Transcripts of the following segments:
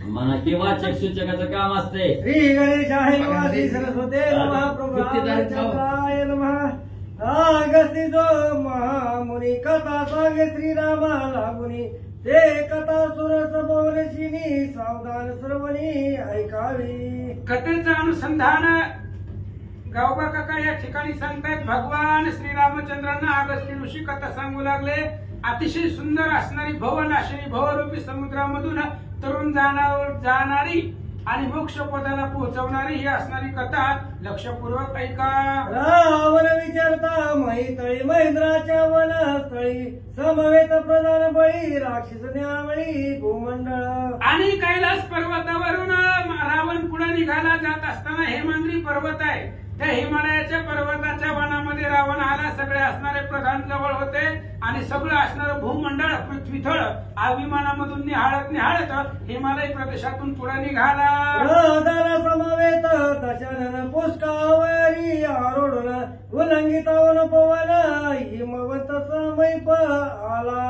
म्हणा की वाचक सूचकाचं काम असते. श्री गणेशाय नमः, श्री सरस्वते नमः, प्रभु रामचंद्राय नमः. अगस्तीचो महामुनी कथा सांगे श्रीरामा लागुनी, ते कथा सुरस बोलशिनी सावधान सर्वनी ऐकावी. कथेचं अनुसंधान गावबा काका या ठिकाणी सांगतायत. भगवान श्रीरामचंद्रांना अगस्ती ऋषी कथा सांगू लागले. अतिशय सुंदर असणारी भवनाशिनी भवरूपी समुद्रामधून तरुण जाणारी आणि मोक्ष पदाला पोहोचवणारी ही असणारी कथा लक्षपूर्वक ऐका. रावण विचारता मैतळी महेंद्राच्या वनस्थळी, समवेत प्रधान बळी राक्षस न्यावळी भूमंडळ. आणि कैलास पर्वतावरून रावण पुढे निघाला. जात असताना हेमांद्री पर्वत आहे. त्या हिमालयाच्या पर्वताच्या वनामध्ये रावण आला. सगळे असणारे प्रधान जवळ होते आणि सगळं असणारं भूमंडळ पृथ्वीथळ विमानामधून निहाळत हिमालय प्रदेशातून पुढे निघाला. समवेत दशानन पुष्कावरी आरोढन, उल्लंघितावन पवन हिमवंत समीप आला.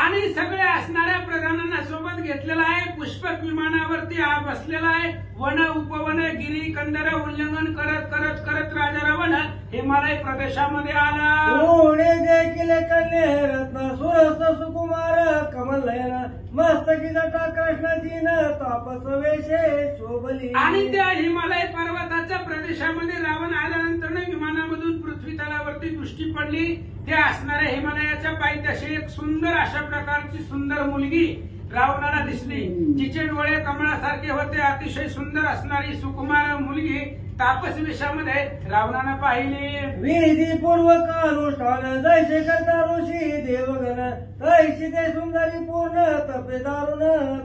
आणि सगळ्या असणाऱ्या प्रधानांना सोबत घेतलेला आहे. पुष्पक विमानावरती बसलेला आहे. वन उपवन गिरी कंदर उल्लंघन करत करत करत राजा रावण हिमालय प्रदेशामध्ये आला. पुणे देखील कन्या रत्न सुरस सुकुमार कमलयन, मस्तकी जटा कृष्णाची न तापस वेशे शोभली. आणि त्या हिमालय पर्वताच्या प्रदेशामध्ये रावण आल्यानंतर विमानामधून पृथ्वी तलावरती दृष्टी पडली. त्या असणाऱ्या हिमालयाच्या पायथ्याशी एक सुंदर अशा प्रकारची सुंदर मुलगी रावणाला दिसली. जिचे डोळे कमळासारखे होते. अतिशय सुंदर असणारी सुकुमार मुलगी तापस वेशामध्ये रावणानं पाहिली. विधीपूर्वक अनुष्ठान जैसे करता ऋषी देवगण, तैशी ते सुंदरी पूर्ण तपे दारुण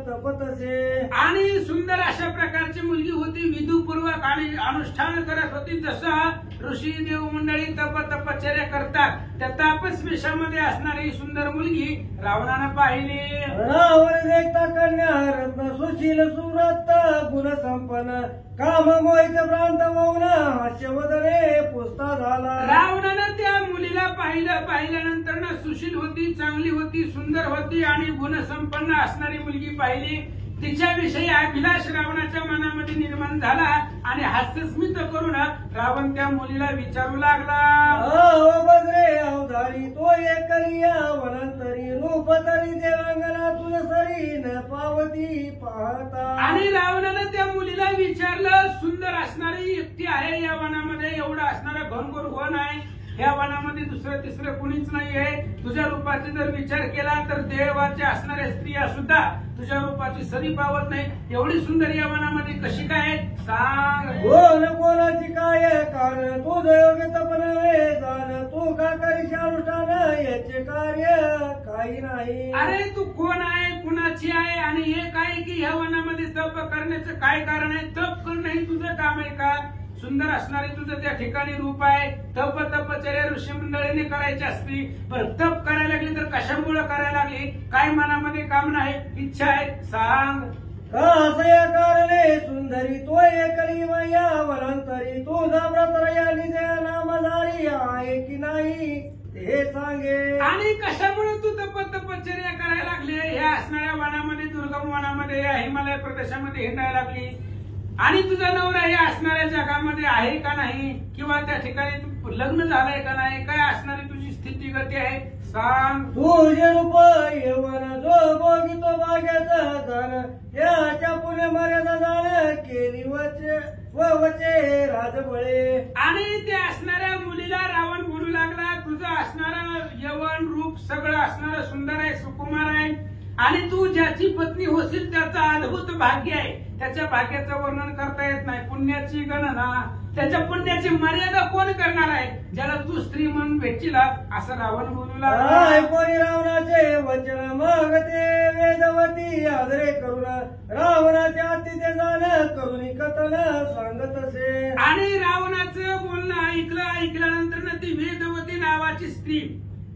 तपतसे. आणि सुंदर अशा प्रकारची मुलगी होती. विधीपूर्वक आणि अनुष्ठान करत होती. जसं ऋषी देव मंडळी तपश्चर्या करतात त्या तापस वेशामध्ये असणारी सुंदर मुलगी रावणानं पाहिली. रावण देखता कन्या रत्न सुशील सुरत गुण संपन्न, काम मोहित प्रांत मौन हास्यवदने पुसता झाला. रावणानं त्या मुलीला पाहिल्यानंतर सुशील होती, चांगली होती, सुंदर होती आणि गुणसंपन्न असणारी मुलगी पाहिली. तिच्याविषयी अभिलाष रावणाच्या मनामध्ये निर्माण झाला आणि हास्यस्मित करून रावण त्या मुलीला विचारू लागला. बगरे अवधारी तो एकरिया वनंतरी, रूप तरी देवांगना तुझ सरी न पावती पाहता. आणि रावणानं त्या मुलीला विचारलं, सुंदर असणारी व्यक्ती आहे या वनामध्ये, एवढं असणारं घनघोर वन आहे. या वनामध्ये दुसरं तिसरं कुणीच नाहीये. तुझ्या रूपाचा जर विचार केला तर देवाच्या असणाऱ्या स्त्रिया सुद्धा तुझ्या रूपाची सरी पावत नाही. एवढी सुंदर या वनामध्ये कशी काय सांग. कोण कोणाची काय कारण तुझं योग्य तपन जाण, तू का करीश अनुष्ठान याचे कार्य काही नाही. अरे तू कोण आहे, कुणाची आहे आणि हे काय की ह्या वनामध्ये तप करण्याचं काय कारण आहे. तप करणं हे तुझं काम आहे का. सुंदर असणारे तुझं त्या ठिकाणी रूप आहे. तपश्चर्या ऋषी मंडळीने करायची असती. पण तप करायला लागली तर कशामुळे करायला लागली. काय मनामध्ये काम नाही, इच्छा आहे, सांग. कासया कारणे सुंदरी तो एकली मैया वनांतरी, तुझा व्रतरया निजय नामधारी आहे की नाही ते सांगे. आणि कशामुळे तू तपश्चर्या करायला लागली. ह्या असणाऱ्या वनामध्ये दुर्गम वनामध्ये या हिमालय प्रदेशामध्ये हिंडायला लागली. आणि तुझा नवरा या असणाऱ्या जगामध्ये आहे का नाही, किंवा त्या ठिकाणी तू लग्न झालंय का नाही, काय असणारी तुझी स्थिती गती आहे सांग. तुझे रूप यवन जो भोगितो भाग्याचं धन, याच्या पुणे मर्यादा जाण केली वचे राजबळे. आणि त्या असणाऱ्या मुलीला रावण बोलू लागला, तुझं असणारं यवन रूप सगळं असणारं सुंदर आहे, सुकुमार आहे आणि तू ज्याची पत्नी होशील त्याचं अद्भुत भाग्य आहे. त्याच्या भाग्याचं वर्णन करता येत नाही. पुण्याची गणना, त्याच्या पुण्याची मर्यादा कोण करणार आहे. ज्याला तू स्त्री म्हणून भेटशील असं रावण बोलू लागला. कोणी रावणाचे वचन मग ते वेदवती आदरे करून, रावणाचे अतिथे जाण करून कथन सांगत असे. आणि रावणाचं बोलणं ऐकल्यानंतर ती वेदवती नावाची स्त्री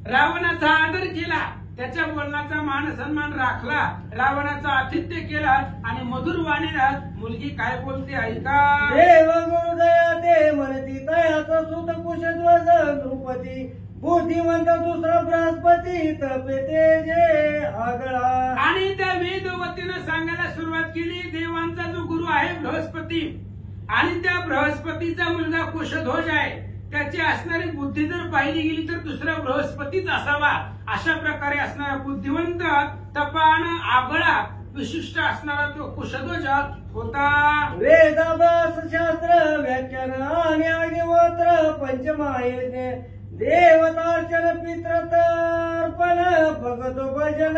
रावणाचा आदर केला. त्याच्या बोलण्याचा मान सन्मान राखला. रावणाचा आतिथ्य केला आणि मधुर वाणीनं मुलगी काय बोलते ऐका. देव गुरुदया ते म्हणती तयाच सुत कुशध्वज नृपती, बुद्धिवंत दुसरा बृहस्पती तपे तेजे आगळा. आणि त्या वेदवतीनं सांगायला सुरुवात केली देवांचा जो गुरु आहे बृहस्पती आणि त्या बृहस्पतीचा मुलगा कुशध्वज आहे त्याची असणारी बुद्धी जर पाहिली गेली तर दुसरा बृहस्पतीच असावा अशा प्रकारे असणारा बुद्धिवंत तपान आगळा विशिष्ट असणारा तो कुशध्वज होता. वेदाभास शास्त्र व्याख्यान आणि अग्निहोत्र पंचमहायज्ञ देवतार्चन पितृतर्पण भगत भजन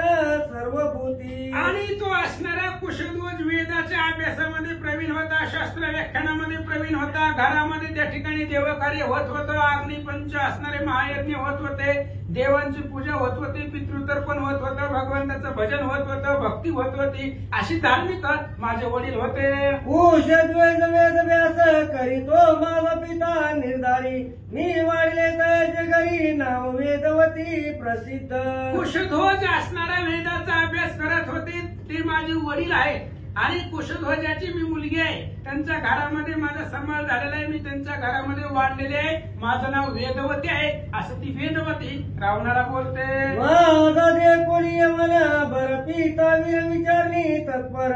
सर्वभूती. आणि तो असणारा कुशध्वज वेदाच्या अभ्यासामध्ये प्रवीण होता, शास्त्र व्याख्यानामध्ये प्रवीण होता, घरामध्ये त्या ठिकाणी देवकार्य होत होतं, अग्निपंच असणारे महायज्ञ होत होते, देवांची पूजा होत होती, पितृतर्पण होत होतं, भगवंताचं भजन होत होतं, भक्ती होत होती, अशी धार्मिक माझे वडील होते. कुशध्वज वेदव्यास करीतो माझा पिता निर्धारी मी वाढले तयाचे घरी नाव वेदवती प्रसिद्ध. कुशध्वज असणारा वेदाचा अभ्यास करत होते ते माझे वडील आहेत आणि कुशध्वजाची मी मुलगी आहे. त्यांच्या घरामध्ये माझा समाज झालेला आहे, मी त्यांच्या घरामध्ये वाढलेले आहे, माझं नाव वेदवती आहे असं ती वेदवती रावणाला बोलते. माझा दे कोणी म्हणा बर पिता वीर विचारणी तत्पर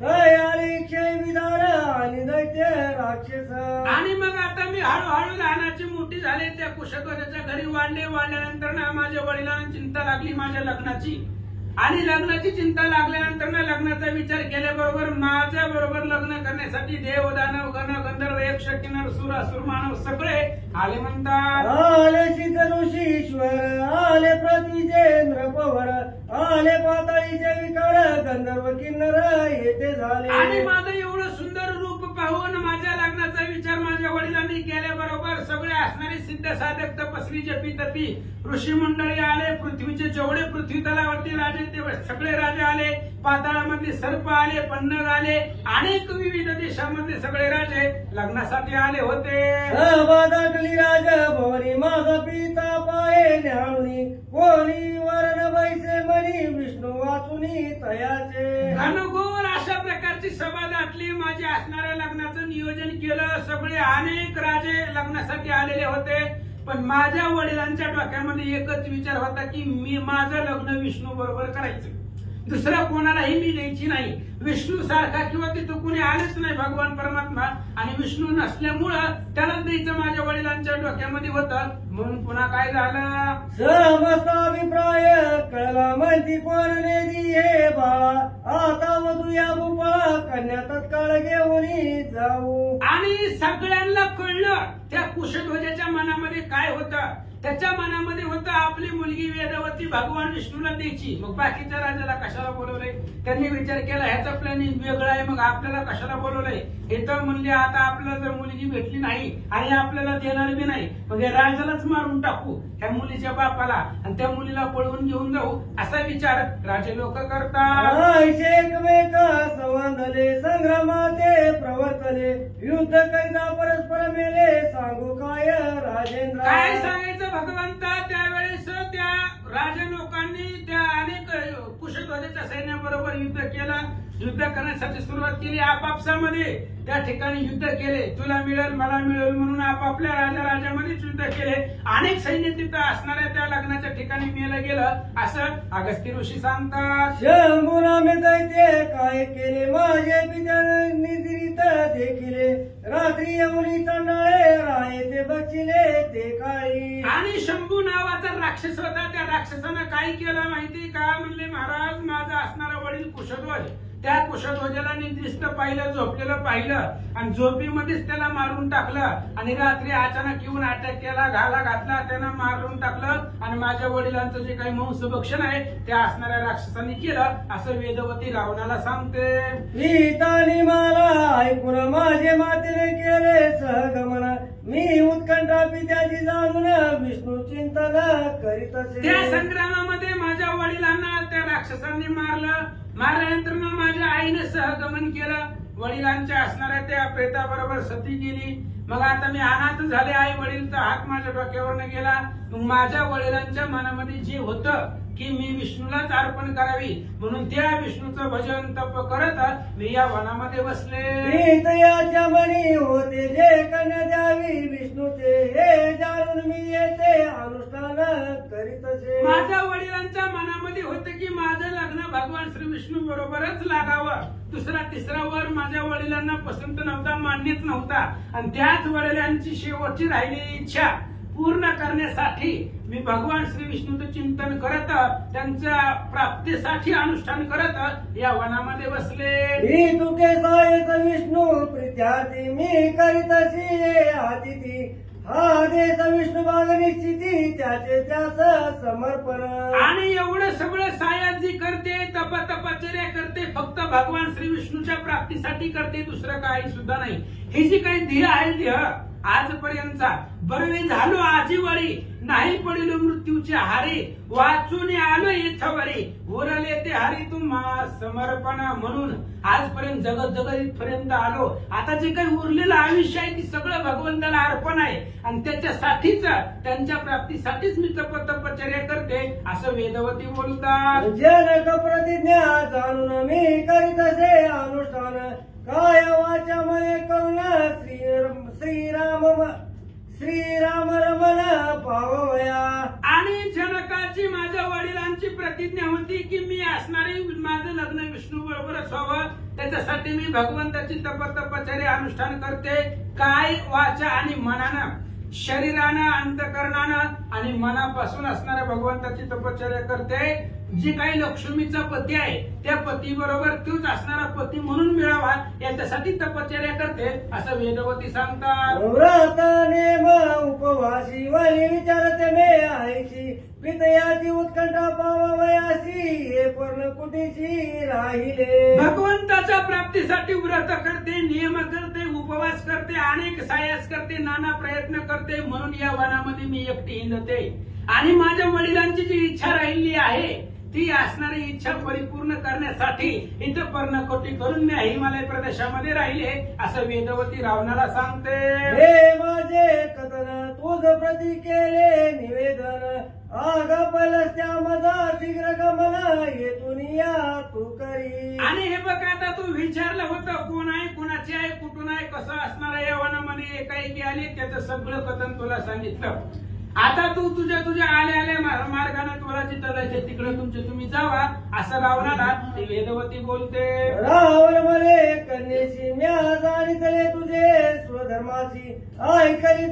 तयारी क्षय विधान आणि दैत्य राक्षस. आणि मग आता मी हळूहळू लहानाची मोठी झाले त्या कुशध्वजाच्या घरी वाढल्यानंतर ना माझ्या वडिलांना चिंता लागली माझ्या लग्नाची आणि लग्नाची चिंता लागल्यानंतर ना लग्नाचा विचार केल्याबरोबर माझ्या बरोबर लग्न करण्यासाठी देव दानव गण गंधर्व यक्ष किन्नर सुर असुर मानव सगळे आले म्हणतात. आले सिद्ध ऋषी ईश्वर आले पृथ्वीचे नृपवर आले पाताळीचे विकार गंधर्व किन्नर येथे झाले. आणि माझं एवढं सुंदर रूप पाहून माझ्या लग्नाचा विचार माझ्या वडिलांनी केल्याबरोबर सगळे असणारे सिद्ध साधक तपस्वी जपी तपी ऋषी मंडळी आले, पृथ्वीचे जेवढे पृथ्वी तलावरती राजे ते सगळे राजे आले, पाताळामधले सर्प आले, पन्नग आले, अनेक विविध देशामधले सगळे राजे लग्नासाठी आले होते. सहभागातली राजा भवनी माझा पिता पाये न्याळुनी कोणी वरण बैसे मनी विष्णू वाचुनी तयाचे. घनघोर अशा प्रकारची सभा दाटली, माझ्या असणाऱ्या लग्नाचं नियोजन केलं, सगळे अनेक राजे लग्नासाठी आलेले होते. पण माझ्या वडिलांच्या डोक्यामध्ये एकच विचार होता की मी माझं लग्न विष्णू बरोबर करायचं, दुसरा कोणालाही मी द्यायची नाही. विष्णू सारखा किंवा तिथं कोणी आलेच नाही भगवान परमात्मा आणि विष्णू नसल्यामुळं त्यालाच द्यायचं माझ्या वडिलांच्या डोक्यामध्ये होतं. म्हणून पुन्हा काय झालं समस्त अभिप्राय कळला म्हणती कोण नेदी हे बाळा आता वधू या भूपाळा कन्या तत्काळ घेऊन जाऊ. आणि सगळ्यांना कळलं त्या कुशध्वजाच्या मनामध्ये काय होतं. त्याच्या मनामध्ये होतं आपली मुलगी वेदवती भगवान विष्णूला द्यायची. मग बाकीच्या राजाला कशाला बोलवलंय, त्यांनी विचार केला ह्याचा प्लॅनिंग वेगळा आहे, मग आपल्याला कशाला बोलवलंय. हे तर म्हणले आता आपल्याला जर मुलगी भेटली नाही आणि आपल्याला देणार बी नाही मग या राजालाच मारून टाकू ह्या मुलीच्या बापाला आणि त्या मुलीला पळवून घेऊन जाऊ असा विचार राजे लोक करतात. एकमेक संवादले संग्रामाते प्रवर्तले युद्ध कैदा परस्पर मेले सांगू काय राजेंद्र. काय सांगायचं भगवंता. त्यावेळेस त्या राजा लोकांनी त्या अनेक कुशध्वजाच्या सैन्याबरोबर युद्ध केलं. युद्ध करण्यासाठी सुरुवात केली. आपापसामध्ये त्या ठिकाणी युद्ध केले. तुला मिळेल मला मिळेल म्हणून आपापल्या राजामध्येच युद्ध केले. अनेक सैन्य तिथं असणाऱ्या त्या लग्नाच्या ठिकाणी मेलं गेलं असं अगस्त्य ऋषी सांगतात. शंभूरामे दैत्य काय केले माझे पित्याने निद्रित देखिले रात्री येऊनी चंडाळे राहे ते बचिले ते काळी. आणि शंभू नावाचा राक्षस होता. त्या राक्षसानं काय केलं माहिती का. म्हणले महाराज माझा असणारा वडील कुशध्वज त्या कुशध्वजाला निद्रिस्त पाहिलं, झोपलेलं पाहिलं आणि झोपीमध्येच त्याला मारून टाकलं आणि रात्री अचानक येऊन अटॅक केला, घाला घातला, त्यानं मारून टाकलं आणि माझ्या वडिलांचं जे काही मांसभक्षण आहे त्या असणाऱ्या राक्षसांनी केलं असं वेदवती रावणाला सांगते. पितानी मला ऐकून माझे मातेने केले सहगमन मी उत्कंठा पित्याची जाणून विष्णू चिंतन करीत असे. त्या संग्रामामध्ये माझ्या वडिलांना त्या राक्षसांनी मारलं. मारल्यानंतर माझ्या आईने सहगमन केलं. वडिलांच्या असणाऱ्या त्या प्रेताबरोबर सती गेली. मग आता मी अनाथ झाले. आई वडीलचा हात माझ्या डोक्यावरनं गेला. मग माझ्या वडिलांच्या मनामध्ये जे होतं की मी विष्णूलाच अर्पण करावी, म्हणून त्या विष्णूचं भजन तप करत मी या वनामध्ये बसले. याच्या मनी होते जे कन्या द्यावी विष्णूचे, हे जाणून मी येते अनुष्ठान करीतसे. माझ्या वडिलांच्या मनामध्ये होते की माझं लग्न भगवान श्री विष्णू बरोबरच लागावं. दुसरा तिसरा वर माझ्या वडिलांना पसंत नव्हता, मान्यच नव्हता. आणि त्याच वडिलांची शेवटची राहिलेली इच्छा पूर्ण करण्यासाठी मी भगवान श्री विष्णूचं चिंतन करत, त्यांच्या प्राप्तीसाठी अनुष्ठान करत या वनामध्ये बसले. तुके सायच विष्णू प्रित्यार्थी मी करीतशी अतिथी, हा देश विष्णू भाग निश्चिती त्याचे त्यास समर्पण. आणि एवढं सगळं सायाजी करते, तपश्चर्या करते, फक्त भगवान श्री विष्णूच्या प्राप्तीसाठी करते, दुसरं काही सुद्धा नाही. ही जी काही ध्येय आहे ध्येय आजपर्यंतचा, बरवे झालो आजीवरी, नाही पडिलो मृत्यूच्या हारी, वाचून आलो इथवरी, उरले ते हरी तुम्हा समर्पण. म्हणून आजपर्यंत जगत इथपर्यंत आलो. आता जे काही उरलेलं आयुष्य आहे ती सगळं भगवंताला अर्पण आहे, आणि त्याच्यासाठीच त्यांच्या प्राप्तीसाठीच मी तपश्चर्या करते, असं वेदवती बोलतात. जनक प्रतिज्ञा जाणून मी करीतसे अनुष्ठान, काय वाचा मने करुण श्रीराम रमण पावया. आणि जनकाची माझ्या वडिलांची प्रतिज्ञा होती की मी असणारे माझं लग्न विष्णू बरोबरच व्हावं, त्याच्यासाठी मी भगवंताची तपश्चर्या अनुष्ठान करते. काय वाचा आणि मनानं, शरीरानं, अंतकरणानं आणि मनापासून असणाऱ्या भगवंताची तपश्चर्या करते. जे काही लक्ष्मीचा पती आहे त्या पती बरोबर तोच असणारा पती म्हणून मिळावा याच्यासाठी तपश्चर्या करते, असं वेदवती सांगतात. व्रत नेम उपवासी वही विचारते मे आईची, पितयाची उत्कंठा पावावयासी, हे पूर्ण कुठेशी राहिले. भगवंताच्या प्राप्तीसाठी व्रत करते, नियम करते, उपवास करते, अनेक सायास करते, नाना प्रयत्न करते, म्हणून या वनामध्ये मी एकटी हिंडते. आणि माझ्या वडिलांची जी इच्छा राहिली आहे ती असणारी इच्छा परिपूर्ण करण्यासाठी इथं पर्णकोटी करून मी हिमालय प्रदेशामध्ये राहिले, असं वेदवती रावणाला सांगते. हे माझे कथन तुझ प्रती केले निवेदन, आगापलस त्या माझा शीघ्र गमन, येथून या तू करी. आणि हे बघ, आता तू विचारलं होतं कोण आहे, कोणाचे आहे, कुठून आहे, कसं असणार आहे या वनामध्ये एकाएकी आले, त्याचं सगळं कथन तुला सांगितलं. आता तू तुझ्या आल्या मार्गाने तुला जिथं जायचं तिकडे तुम्ही जावा, असं रावणाला ती वेदवती बोलते. रावण मरे कन्येशी म्या जाणितले तुझे स्वधर्माची, ऐकली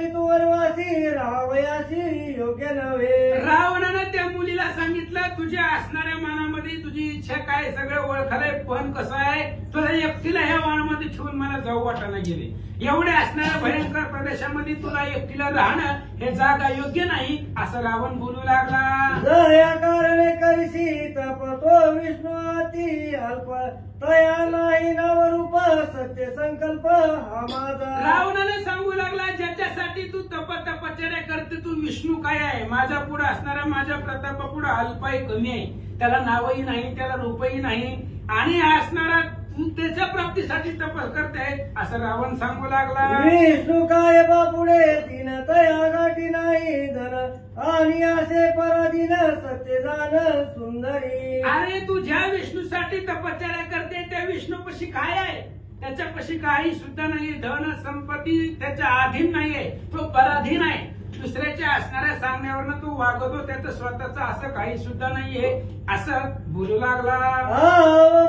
तू वनवासी राहावयाची योग्य नव्हे. रावणानं त्या मुलीला सांगितलं तुझ्या असणाऱ्या मनामध्ये तुझी इच्छा काय सगळं ओळखालंय, पण कसं आहे तुला एकटीला ह्या वनामध्ये ठेवून मला जाऊ वाटायला गेले. एवढ्या असणाऱ्या भयंकर प्रदेशामध्ये तुला एकटीला राहणं हे जागा योग्य नाही, असं रावण बोलू लागला. दया कारणे करशी तप तो विष्णू अति अल्प, तया नाही नावरूप सत्य संकल्प हा माझा. रावणाने सांगू लागला ज्याच्यासाठी तू तपश्चर्या करते तू विष्णू काय आहे, माझ्या पुढे असणारा माझ्या प्रतापापुढे अल्प आहे, कमी आहे, त्याला नावही नाही, त्याला रूपही नाही, आणि असणारा तू त्याच्या प्राप्तीसाठी तपस करते, असं रावण सांगू लागला. विष्णू काय बापुडे दिन तया गाठी नाही धन, आणि असे पराधीन सत्य जाण सुंदरी. अरे तू ज्या विष्णूसाठी तपश्चर्या करते त्या विष्णूपाशी काय आहे, त्याच्यापाशी काही सुद्धा नाहीये, धन संपत्ती त्याच्या अधीन नाहीये, तो पराधीन आहे. दुसऱ्याच्या असणाऱ्या सांगण्यावरनं तू वागवतो, त्याचं स्वतःच असं काही सुद्धा नाहीये, असं बोलू लागला.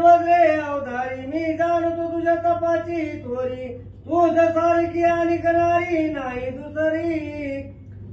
बघे अवधारी मी जाणतो तुझ्या तपाची थोरी, तुझ सारखी आणि करणारी नाही दुसरी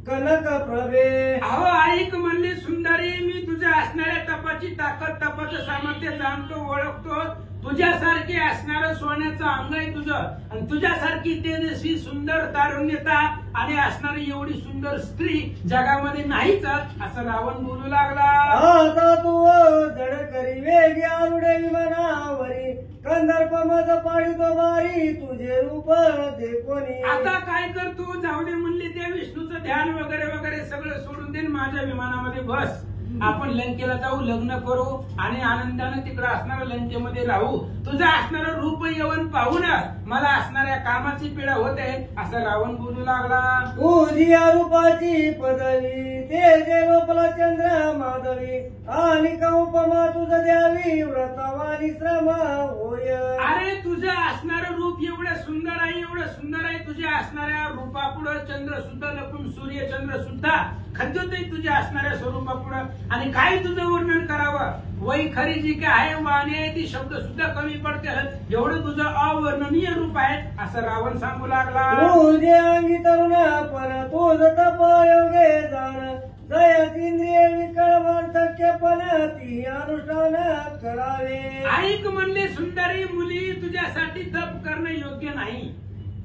कनक प्रभे. अहो ऐक म्हणली सुंदरी, मी तुझ्या असणाऱ्या तपाची ताकद, तपाचं सामर्थ्य जाणतो, ओळखतो. तुझ्यासारखे असणारं सोन्याचं अंग आहे तुझं, आणि तुझ्यासारखी तेजस्वी सुंदर तारुण्यता आणि असणारी एवढी सुंदर स्त्री जगामध्ये नाहीच, असं रावण बोलू लागला. आता तू जड करी वेगी आरुडे विमानावरी, कंदर्प मज पाडितो बारी तुझे रूप देखोनी. आता काय कर तू, जाऊ दे म्हणली त्या विष्णूचं ध्यान वगैरे वगैरे सगळं सोडून दे, माझ्या विमानामध्ये बस. आपण लंकेला जाऊ, लग्न करू आणि आनंदाने तिकडे असणाऱ्या लंकेमध्ये राहू. तुझं असणारं रूप यवन पाहून मला असणाऱ्या कामाची पीडा होते असं रावण बोलू लागला. तुझी रूपाची पदवी तेजे लोपला चंद्र माधवी आणि का उपमा तुझं द्यावी व्रतवानी श्रम होय. अरे तुझं असणारं रूप एवढं सुंदर आहे, एवढं सुंदर आहे. तुझ्या असणाऱ्या रूपापुढं चंद्र सुद्धा लपून, सूर्य चंद्र सुद्धा खंजोतय तुझ्या असणाऱ्या स्वरूपापुढं. आणि काय तुझं वर्णन करावं. वै खरी जी काय आहे वाणी आहे ती शब्द सुद्धा कमी पडते. एवढं तुझं अवर्णनीय रूप आहे असं रावण सांगू लागला. तुझे अंगी तरुण पण तुझ तप योगे जाण जयतींद्रिय विकळ वार्धक्य पण ती अनुष्ठान करावे. ऐक म्हणले सुंदरी मुली, तुझ्यासाठी तप करणं योग्य नाही.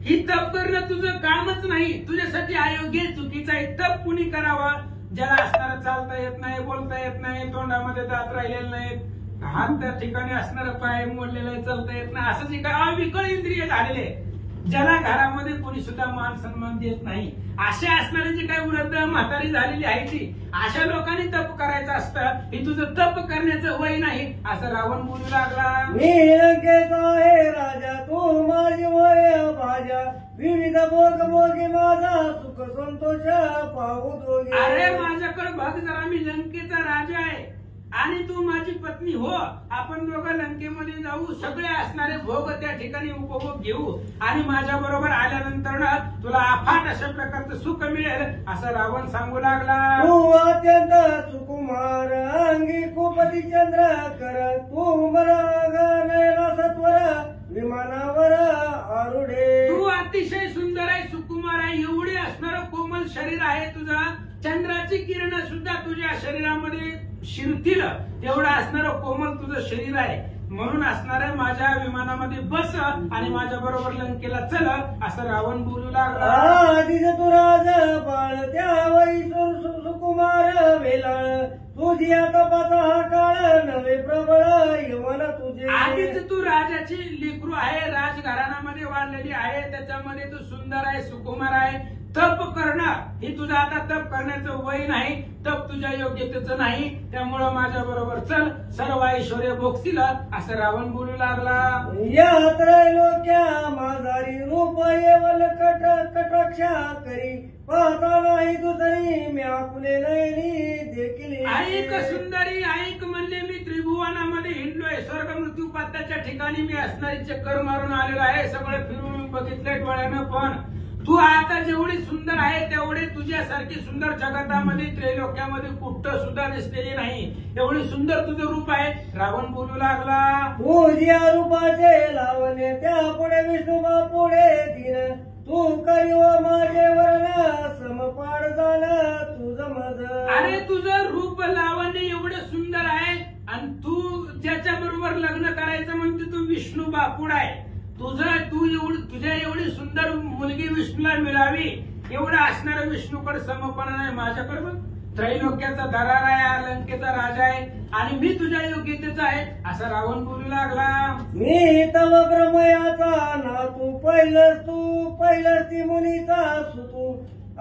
ही तप करणं तुझं कामच नाही. तुझ्यासाठी अयोग्य, चुकीचं आहे. तप कुणी करावं? ज्याला असणारं चालता येत नाही, बोलता येत नाही, तोंडामध्ये दात राहिलेले नाहीत, हात त्या ठिकाणी असणारं पाय मोडलेलं आहे, चालता येत नाही, असं जे काय अविकळ इंद्रिय झालेले, ज्याला घरामध्ये कोणी सुद्धा मान सन्मान देत नाही, अशा असणारी जी काही वृद्ध म्हातारी झालेली आहे ती, अशा लोकांनी तप करायचं असतं. हे तुझं तप करण्याचं वय नाही असं रावण बोलू लागला. मी लंकेचा आहे राजा तू माझी वय भाजा विविध भोग भोगे माझा सुख संतोष पाहू दोघे. अरे माझ्याकडे बघ जरा, मी लंकेचा राजा आहे आणि तू माझी पत्नी हो. आपण दोघं लंकेमध्ये जाऊ, सगळे असणारे भोग त्या ठिकाणी उपभोग घेऊ आणि माझ्या बरोबर आल्यानंतर ना तुला अफाट अशा प्रकारचं सुख मिळेल असं रावण सांगू लागला. तू अत्यंत सुकुमार अंगी कुपती चंद्र कर तू नयना सत्वर विमानावर आरुढे. तू अतिशय सुंदर आहे, सुकुमार आहे, एवढे असणारं कोमल शरीर आहे तुझं. चंद्राची किरण सुद्धा तुझ्या शरीरामध्ये शिरतील तेवढं असणारं कोमल तुझं शरीर आहे. म्हणून असणाऱ्या माझ्या विमानामध्ये बस आणि माझ्या बरोबर लंकेला चल असं रावण बोलू लागला. आधीच तू राज बाळ त्यावेळी सुकुमार वेलाळ तुझी आता पाचा हा काळ नवे प्रबळ यवन तुझे. आधीच तू राजाची लेकरू आहे, राजघराण्यामध्ये वाढलेली आहे, त्याच्यामध्ये तू सुंदर आहे, सुकुमार आहे. तप करणं हे तुझं आता तप करण्याचं वय नाही, तप तुझ्या योग्यतेचं नाही, त्यामुळं माझ्या बरोबर चल, सर्व ऐश्वर्य भोगतील असं रावण बोलू लागला. यात्रा लोक्या माझारी रूप येवल कटाक्षा करी पाहता नाही दुसरी म्या पुणे नयनी देखील. ऐक सुंदरी, ऐक म्हणजे मी त्रिभुवनामध्ये हिंडलोय, स्वर्ग मृत्यू पाताच्या ठिकाणी मी असणारी चक्कर मारून आलेलो आहे, सगळे फिरून बघितलंय डोळ्यानं. पण तू आता जेवढी सुंदर आहे तेवढे तुझ्यासारखी सुंदर जगतामध्ये त्रैलोक्यामध्ये कुठं सुद्धा दिसलेली नाही, एवढी सुंदर तुझं रूप आहे रावण बोलू लागला. तुझ्या रूपाचे लावणे त्या पुढे विष्णुबा पुढे दिन तू करीव माझे वर्ण समपाड झालं तुझं मज. अरे तुझं रूप लावण्य एवढं सुंदर आहे आणि तू ज्याच्या बरोबर लग्न करायचं म्हणते तू विष्णू बापूड आहे. तुझ्या एवढी सुंदर मुलगी विष्णूला मिळावी एवढं असणारं विष्णूकडे समपण नाही. माझ्याकडे त्रैलोक्याचा दरार आहे, लंकेचा राजा आहे आणि मी तुझ्या योग्यतेचा आहे असं रावण बोलू लागला. मी तव ब्रह्मयाचा ना तू पहिलंच ती मुनीचा सुतू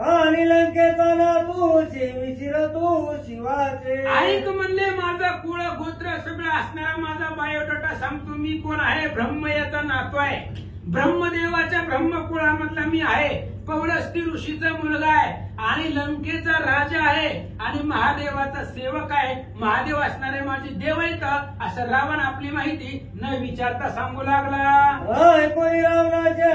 आणि लंकेचा ना तू विचिर तू शिवाचे. ऐक म्हणले माझा कुळ गोत्र सगळं असणारा माझा बायोडाटा सांगतो. मी कोण आहे? ब्रह्मयाचा नातू आहे, ब्रह्मदेवाच्या ब्रह्मकुळामधला मी आहे, पौलस्ती ऋषीचा मुलगा आहे आणि लंकेचा राजा आहे आणि महादेवाचा सेवक आहे. महादेव असणारे माझे देव आहेत असं रावण आपली माहिती न विचारता सांगू लागला. कोणी रावणाचे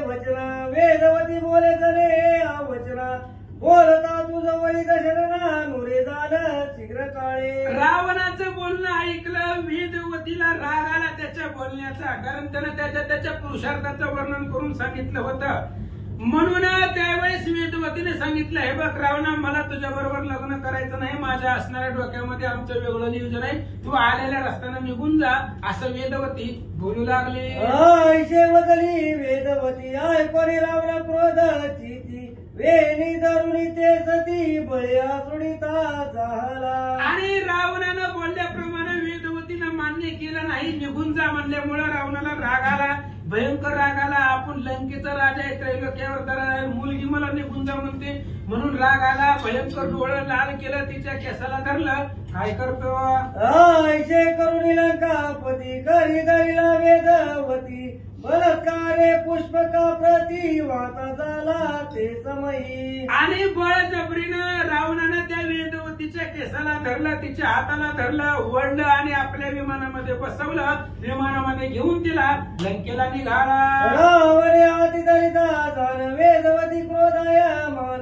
वचन वेदवती बोले जने वचना बोलता तुझं वळी दशरना नुरे झालं शीघ्र काळे. रावणाचं बोलणं ऐकलं, वेदवतीला राग आला त्याच्या बोलण्याचा, कारण त्यानं त्याच्या पुरुषार्थाचं वर्णन करून सांगितलं होतं. म्हणून त्यावेळेस वेदवतीने सांगितलं, हे बघ रावणा, मला तुझ्या बरोबर लग्न करायचं नाही, माझ्या असणाऱ्या डोक्यामध्ये आमचं वेगळं नियोजन आहे, तू आलेल्या रस्त्यानं निघून जा असं वेदवती बोलू लागली. ऐशे बदली वेदवती आय कोणी रावणा क्रोधाची ती वेणी धरुणी ते सती बळ्या सुडिता झाला. आणि रावणानं बोलल्याप्रमाणे वेदवतीनं मान्य केलं नाही, निघून जा म्हणल्यामुळे रावणाला राग आला. भयंकर राग आला. आपण लंकेचा राजा आहे, त्रैलोक्यावर दरा आहे, मुलगी मला निघून जा म्हणते म्हणून राग आला. भयंकर डोळं लाल केलं, तिच्या केसाला धरलं. काय करतो? ऐसे करुणी लंकापती करी धरिला वेदवती बलात्कारे पुष्पका प्रति वाता झाला ते समयी. आणि बळजबरीनं रावणानं त्या वेदवतीच्या केसाला धरलं, तिच्या हाताला धरलं, ओढलं आणि आपल्या विमानामध्ये बसवलं. विमानामध्ये घेऊन तिला लंकेला निघाला. रावणे अतिदरिता जाण वेदवती क्रोधायमान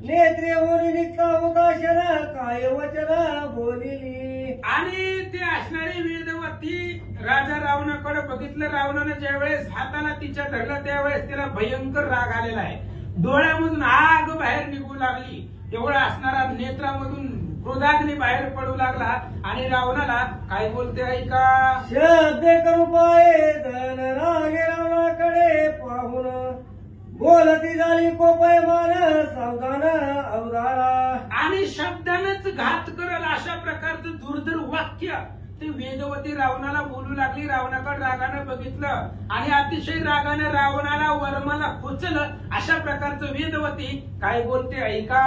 नेत्रे होऊन निघता होता शर काय वचना बोलिली. आणि ते असणारी वेदवती राजा रावणाकडे बघितलं. रावणानं ज्या वेळेस हाताला तिच्या धरलं त्यावेळेस तिला भयंकर राग आलेला आहे. डोळ्यामधून आग बाहेर निघू लागली. एवढा असणारा नेत्रामधून क्रोधाग्नी बाहेर पडू लागला. आणि रावणाला काय बोलते ऐका. शब्द करू पाये धन रागे रावणाकडे पाहून बोलती झाली कोपयमान सावधान अवधारा. आणि शब्दानंच घात करल अशा प्रकारचं दुर्धर वाक्य ते वेदवती रावणाला बोलू लागली. रावणाकडे रागानं बघितलं आणि अतिशय रागानं रावणाला वर्माला खोचलं. अशा प्रकारचं वेदवती काय बोलते ऐका.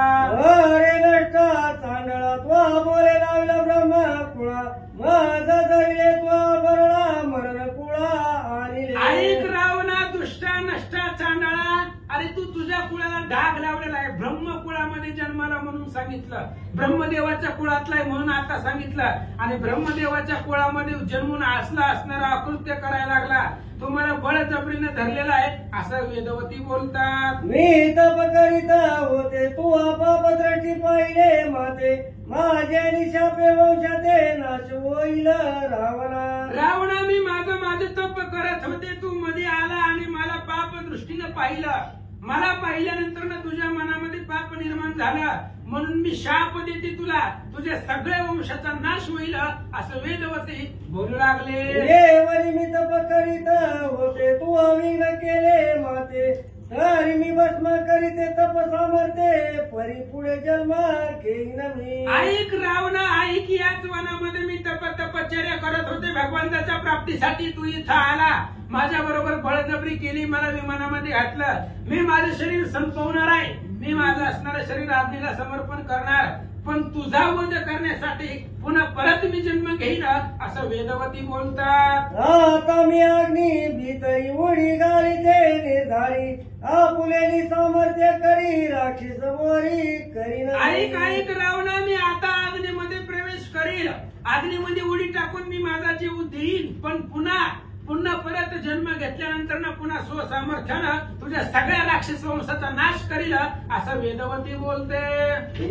अरे नष्टा चांडळा त्वा बोले लावला ब्रह्म कुळा माझा धरले त्वा बरळा मरण कुळा आणि ऐक रावणा, दुष्टा नष्टा चांडाळा, अरे तू तुझ्या कुळाला डाग लावलेला आहे. ब्रह्मकुळामध्ये जन्माला म्हणून सांगितलं, ब्रह्मदेवाच्या कुळातला आहे म्हणून आता सांगितलं. आणि ब्रह्मदेवाच्या कुळामध्ये जन्मून असला असणारा अकृत्य करायला लागला, तुम्हाला बळजबरीनं धरलेला आहे असं वेदवती बोलतात. मी तप करीता होते तू आपापद्रष्टी पाहिले माते माझ्या निशापे वंशाते नाश होईल रावणा. रावणा, मी माझं तप करत होते, तू मध्ये आला आणि मला पाप दृष्टीनं पाहिलं. मला पाहिल्यानंतर ना तुझ्या मनामध्ये पाप निर्माण झाला म्हणून मी शाप देते तुला, तुझ्या सगळ्या वंशाचा नाश होईल असं वेदवती बोलू लागले. देवरी मी तप करीत होते तू अविघ्न केले माते तरी मी भस्म करीते तप सामर्थ्ये परी पुढे जन्म घेईन मी. ऐक रावणा, ऐक, याच वनामध्ये मी तपश्चर्या करत होते भगवंताच्या प्राप्तीसाठी. तू इथं आला, माझ्या बरोबर बळजबरी केली, मला विमानामध्ये घातलं. मी माझं शरीर संपवणार आहे, मी माझं असणारं शरीर अग्नीला समर्पण करणार, पण तुझा वध करण्यासाठी पुन्हा परत मी जन्म घेईन असं वेदवती बोलतात. आता मी अग्नी भीतरी उडी गालीते निर्धारी आपुलेली सामर्थ्य करी राक्षस वरी करीन. ऐक ऐक रावणा, मी आता अग्नीमध्ये प्रवेश करील, अग्नीमध्ये उडी टाकून मी माझा जीव देईन, पण पुन्हा परत जन्म घेतल्यानंतर ना पुन्हा स्वसामर्थ्यानं तुझ्या सगळ्या राक्षस वंशाचा नाश करील असं वेदवती बोलते.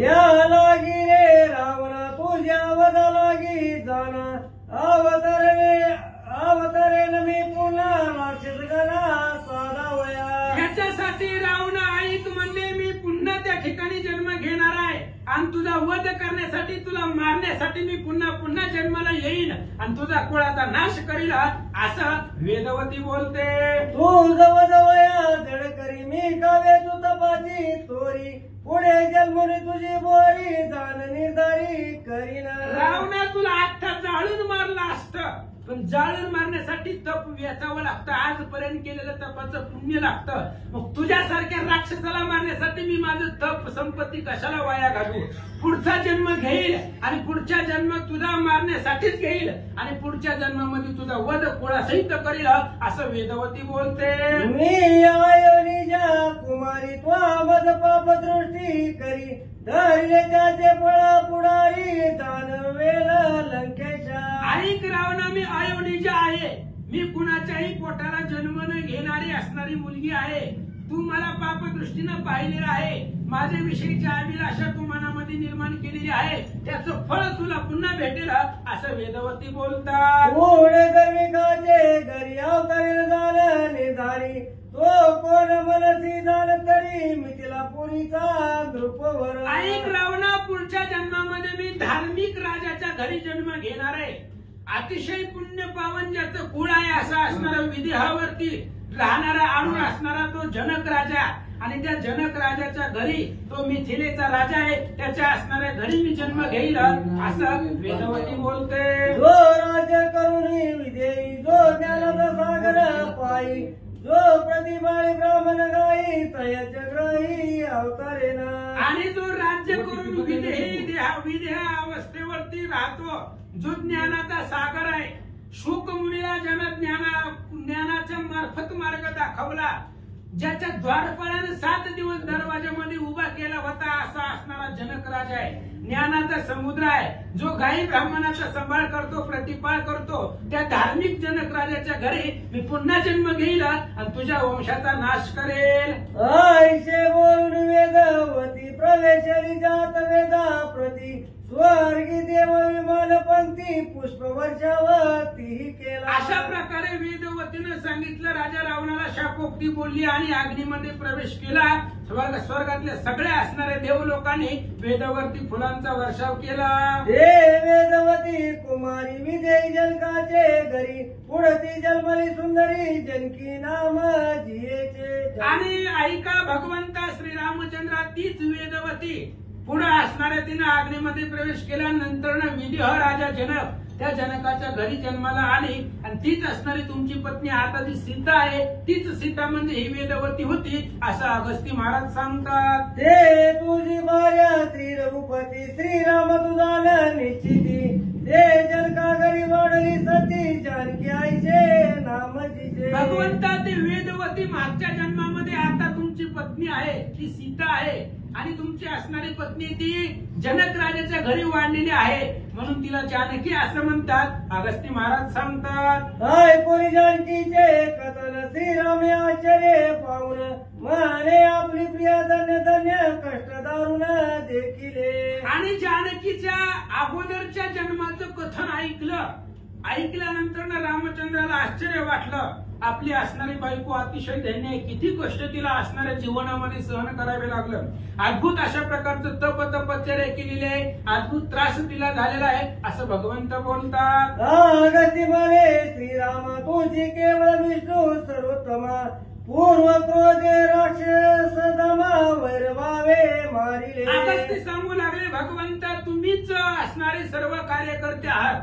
या लागी रे रावणा तुझ्या वदा लागी जाना अवतरेन मी पुन्हा राक्षस गणा साधावया. याच्यासाठी रावणा ऐक म्हणले, मी पुन्हा त्या ठिकाणी जन्म घेणार आहे आणि तुझा वध करण्यासाठी, तुला मारण्यासाठी मी पुन्हा जन्माला येईन आणि तुझा कुळाचा नाश करील असं वेदवती बोलते. तू जवळजवळया जड करी मी काव्य तू तपाची तोरी पुढे जन्मोनी तुझी बोरी जाण निर्धारी करीन. रावणा, तुला आत्ता जाळून मारलं असतं, पण जाळून मारण्यासाठी तप वेचावं लागतं. आजपर्यंत केलेलं तपाचं पुण्य लागतं. मग तुझ्यासारख्या राक्षसाला मारण्यासाठी मी माझं तप संपत्ती कशाला वाया घालू. पुढचा जन्म घेईल आणि पुढच्या जन्म तुझा मारण्यासाठीच घेईल आणि पुढच्या जन्मामध्ये तुझा वध कुळासहित करील असं वेदवती बोलते. मी आयोनिजा कुमारी त्वा मद पाप दृष्टी करी धरले त्याचे फळ पुढारी जाणवेल लंकेशा. ऐक रावणा, मी आयोनिजा आहे, मी कुणाच्याही पोटाला जन्म न घेणारी असणारी मुलगी आहे. तू मला पाप दृष्टीनं पाहिलेलं आहे, माझ्या विषयीच्या अभिलाषा तू मनामध्ये निर्माण केलेली आहे, त्याचं फळ तुला पुन्हा भेटेल असं वेदवती बोलतात. पुढे गर्विकाचे घरी अवतरेल झालं निर्धारी तो कोण मनसी झालं तरी मी तिला पुरीचा द्रुपवर. ऐक रावणा, पुढच्या जन्मामध्ये मी धार्मिक राजाच्या घरी जन्म घेणार आहे. अतिशय पुण्य पावन ज्याचं कुळ आहे असा असणारा विदेहावरती राहणारा आणून असणारा तो जनक राजा आणि त्या जनक राजाच्या घरी तो मिथिलेचा राजा आहे, त्याच्या असणाऱ्या घरी मी जन्म घेईल असं वेदवती बोलते. जो राज्य करून विधेयी जो ज्ञानाचा सागर पायी जो प्रतिभाळी ब्राह्मण गाई तयाच्या ग्राही अवतारेन आणि जो राज्य करून विदेह अवस्थेवरती राहतो, जो ज्ञानाचा सागर आहे, शुक मुनीला ज्ञानाच्या मार्फत मार्ग दाखवला, ज्याच्या द्वारपाळानं 7 दिवस दरवाजामध्ये उभा केला होता, असा असणारा जनक राजा आहे. ज्ञानाचा समुद्र आहे, जो गायी ब्राह्मणाचा सांभाळ करतो, प्रतिपाळ करतो. त्या धार्मिक जनक राजाच्या घरी मी पुन्हा जन्म घेईल आणि तुझ्या वंशाचा नाश करेल. आयशे बोलून वेदवती प्रवेशली जात वेदा प्रती स्वर्गी देव विमान पंथी पुष्प वर्षावती केला. अशा प्रकारे वेदवतीनं सांगितलं. राजा रावणाला शापोक्ती बोलली आणि अग्नीमध्ये प्रवेश केला. स्वर्गातल्या सगळ्या असणाऱ्या देव लोकांनी वेदवरती फुलांचा वर्षाव केला. हे वेदवती कुमारी विजयी जनकाचे घरी पुढती जन्मली सुंदरी जनकी नाम जियेचे. आणि ऐका भगवंता श्रीरामचंद्रा तीच वेदवती पुढे असणाऱ्या तिने अग्नीमध्ये प्रवेश केल्यानंतर विदेह राजा जनक त्या जनकाच्या घरी जन्माला आली आणि तीच असणारी तुमची पत्नी आता जी सीता आहे, तीच सीता म्हणजे ही वेदवती होती, असं अगस्ती महाराज सांगतात. ते तुझी भार्या श्री रघुपती श्रीराम तुझा निश्चिती ते जनका घरी वाढली सती जानकी आईचे नाम जिचे. भगवंता ते वेदवती मागच्या जन्मामध्ये आता तुमची पत्नी आहे, ती सीता आहे आणि तुमची असणारी पत्नी ती जनक राजाच्या घरी वाढलेली आहे, म्हणून तिला जानकी असं म्हणतात, अगस्ती महाराज सांगतात. ऐकून जानकीचे कथन श्रीरामे आश्चर्य पाहून म्हणे आपली प्रिया धन्य धन्य कष्ट दारुण देखिले. आणि जानकीच्या अगोदरच्या जन्माचं कथन ऐकल्यानंतर रामचंद्राला आश्चर्य वाटलं. आपली असणारी बायको अतिशय धन्य आहे, किती कष्ट तिला असणाऱ्या जीवनामध्ये सहन करावे लागलं. अद्भुत अशा प्रकारचं तपश्चर्या केलेली आहे, अद्भुत त्रास तिला झालेला आहे, असं भगवंत बोलतात. अगस्ती म्हणे श्रीराम तुझी केवळ विष्णू सर्वोत्तमा पूर्व क्रोधे राक्षस दमा वैरवावे मारिले. अगस्ती सांगू लागले, भगवंता तुम्हीच असणारे सर्व कार्यकर्ते आहात.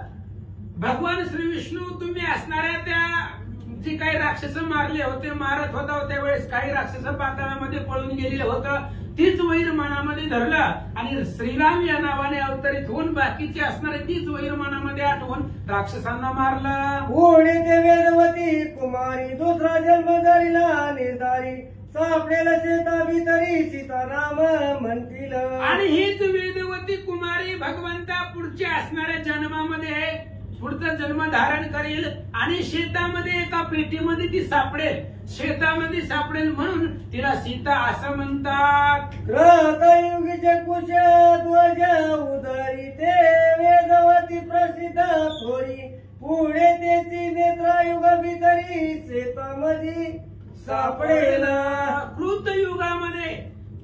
भगवान श्री विष्णू तुम्ही असणाऱ्या त्या जे काही राक्षस मारत होता त्यावेळेस काही राक्षस पाताळामध्ये पळून गेलेलं होतं, तीच वैर मनामध्ये धरलं आणि श्रीराम या नावाने अवतरित होऊन बाकीचे असणारे तीच वैर मनामध्ये आठवून राक्षसांना मारलं. पुढे ते वेदवती कुमारी दुसरा जन्म धरिला निर्धारी सापडेल शेता भीतरी सीताराम म्हणतील. आणि हीच वेदवती कुमारी भगवंता पुढच्या असणाऱ्या जन्मामध्ये पुढचा जन्म धारण करेल आणि शेतामध्ये एका पेटीमध्ये ती सापडेल, शेतामध्ये सापडेल म्हणून तिला सीता असं म्हणतात. कृतयुगीचे कुश ध्वज उदरी ते वेदवती प्रसिद्ध थोरी पुढे तेची नेत्रयुग भीतरी शेतामध्ये सापडेल. कृतयुगामध्ये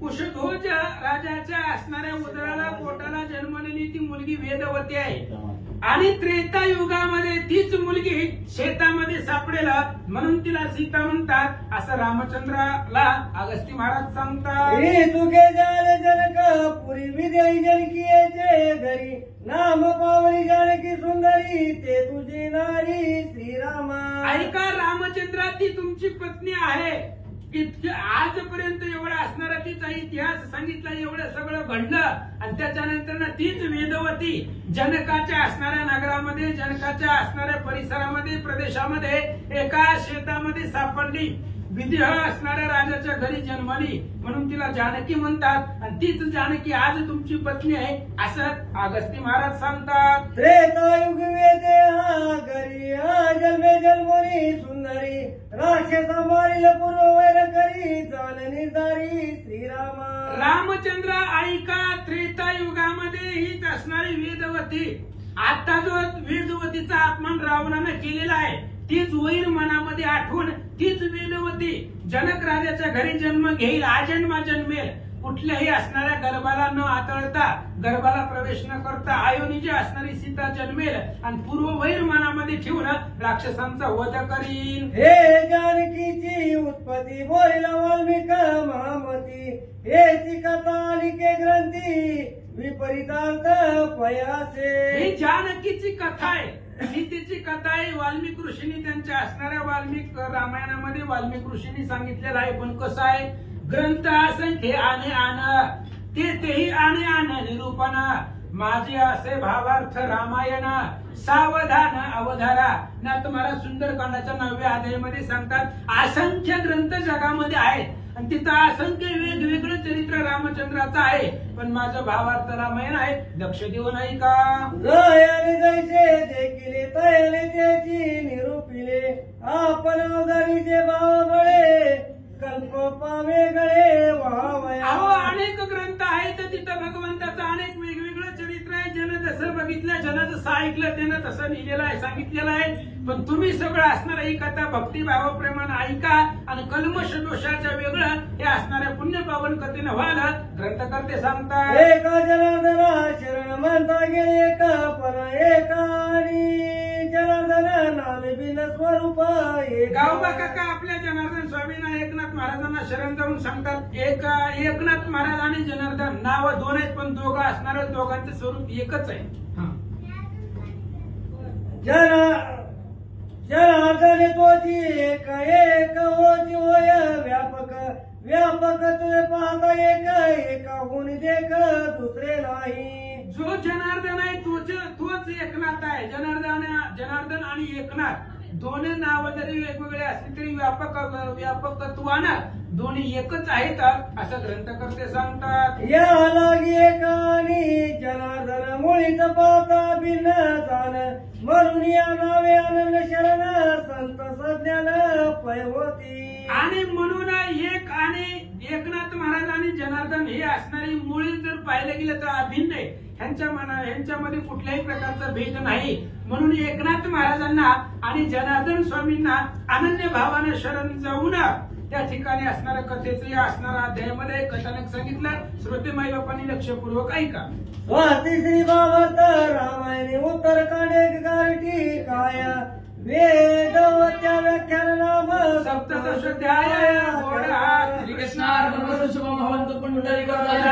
कुशध्वज राजाच्या असणाऱ्या उदराला पोटाला जन्मलेली ती मुलगी वेदवती आहे आणि त्रेता युगामध्ये तीच मुलगी शेतामध्ये सापडेल म्हणून तिला सीता म्हणतात, असं रामचंद्राला अगस्ती महाराज सांगतात. तुके जाल जनक पुरी विजयी जनकीचे घरी नाम पावली जानकी सुंदरी ते तुझी नारी श्रीरामा. ऐका रामचंद्रा ती तुमची पत्नी आहे. आजपर्यंत एवढा असणारा तिचा इतिहास सांगितला, एवढं सगळं घडलं आणि त्याच्यानंतर तीच वेदवती जनकाच्या असणाऱ्या नगरामध्ये, जनकाच्या असणाऱ्या परिसरामध्ये, प्रदेशामध्ये एका शेतामध्ये सापडली. विदेह असणाऱ्या राजाच्या घरी जन्मली म्हणून तिला जानकी म्हणतात आणि तीच जानकी आज तुमची पत्नी आहे, असं अगस्ती महाराज सांगतात. त्रेतायुग वेदेहा घरी जन्मे जन्मोनी सुंदरी राक्षसा मारिल पूर्व वैर करी जाण निर्धारी श्रीरामा. रामचंद्र ऐका, त्रेतायुगामध्ये हीच असणारी वेदवती, आता जो वेदवतीचा अपमान रावणानं केलेला आहे तीच वैर मनामध्ये आठवून तीच वेदवती जनक राजाच्या घरी जन्म घेईल, आजन्मा जन्मेल. कुठल्याही असणाऱ्या गर्भाला न आतळता, गर्भाला प्रवेश न करता आयोनिजी असणारी सीता जन्मेल आणि पूर्व वैर मनामध्ये ठेवून राक्षसांचा वध करील. हे जानकीची उत्पत्ती बोलिला वाल्मिक महामती हेची कथा लिखे ग्रंथी विपरीतार्थ पयासे. ही जानकीची कथा आहे, सीतेची कथा आहे. वाल्मिक ऋषींनी त्यांच्या असणाऱ्या वाल्मिक रामायणामध्ये वाल्मिक ऋषींनी सांगितलेलं आहे. पण कसं आहे, ग्रंथ असंख्य आने आण तेही आने आण निरूपण माझे असे भावार्थ रामायण सावधान अवधारा ना. तुम्हाला सुंदरकांडाच्या 9व्या अध्यायामध्ये सांगतात असंख्य ग्रंथ जगामध्ये आहेत आणि तिथं असंख्य वेगवेगळं चरित्र रामचंद्राचं आहे. पण माझं भावार्थ रामायण आहे, लक्ष देऊ नाही का? जयाने जैसे देखिले तयाने त्याची निरूपिले आपण अवधारीचे भाव बळे कल्प पावे गळे व्हावया. अहो अनेक ग्रंथ आहेत तिथं भगवंताचं अनेक वेगवेगळं चरित्र आहे. ज्यानं जसं बघितलं, ज्यानं जसं ऐकलं त्यानं तसं लिहिलेलं आहे, सांगितलेलं आहे. पण तुम्ही सगळं असणार ही कथा भक्तिभावाप्रमाणे ऐका आणि कल्मश दोषाचं वेगळं हे असणाऱ्या पुण्य पावन कथेनं व्हायला ग्रंथकर्ते सांगतात. एका जनार्दना शरण म्हणता गेले एका पण एका आणि जनार्दन नामबिन स्वरूप गावबा काका आपल्या जनार्दन स्वामींना एकनाथ महाराजांना शरण जाऊन सांगतात. एकनाथ महाराज आणि जनार्दन नाव दोन आहेत पण दोघं असणार, दोघांचं स्वरूप एकच आहे. जनार्दन तोची एक एक होची होय व्यापक व्यापक तुझे पाहता एक होऊन देख दुसरे नाही. जो जनार्दन आहे तोच एकनाथ आहे. जनार्दन आणि एकनाथ दोन्ही नाव जरी वेगवेगळे असले तरी व्यापकत्वानं दोन्ही एकच आहेत असं ग्रंथकर्ते सांगतात. या लागी एकानी जनार्दन मुळीच पाहता भिन्न जाण म्हणून या नावे आनंद शरण संत सज्ञान पैवती. आणि म्हणून एक आणि एकनाथ महाराज आणि जनार्दन हे असणारी मुळी जर पाहिलं गेलं तर अभिन्न आहे. ह्यांच्यामध्ये कुठल्याही प्रकारचा भेद नाही. म्हणून एकनाथ महाराजांना आणि जनार्दन स्वामींना अनन्य भावाने शरण जाऊन त्या ठिकाणी असणाऱ्या कथेचं या असणाऱ्या अध्यायामध्ये कथानक सांगितलं. श्रोते माई बापांनी लक्षपूर्वक ऐका. स्वाती श्री बाबत रामायणी उत्तरकांडे गारठी काय वेदवत्या व्याख्यान नाम सप्तदशाध्याय. श्रीकृष्णार्पणमस्तु. शुभम भवन्तु. पुंडरीकाक्षाय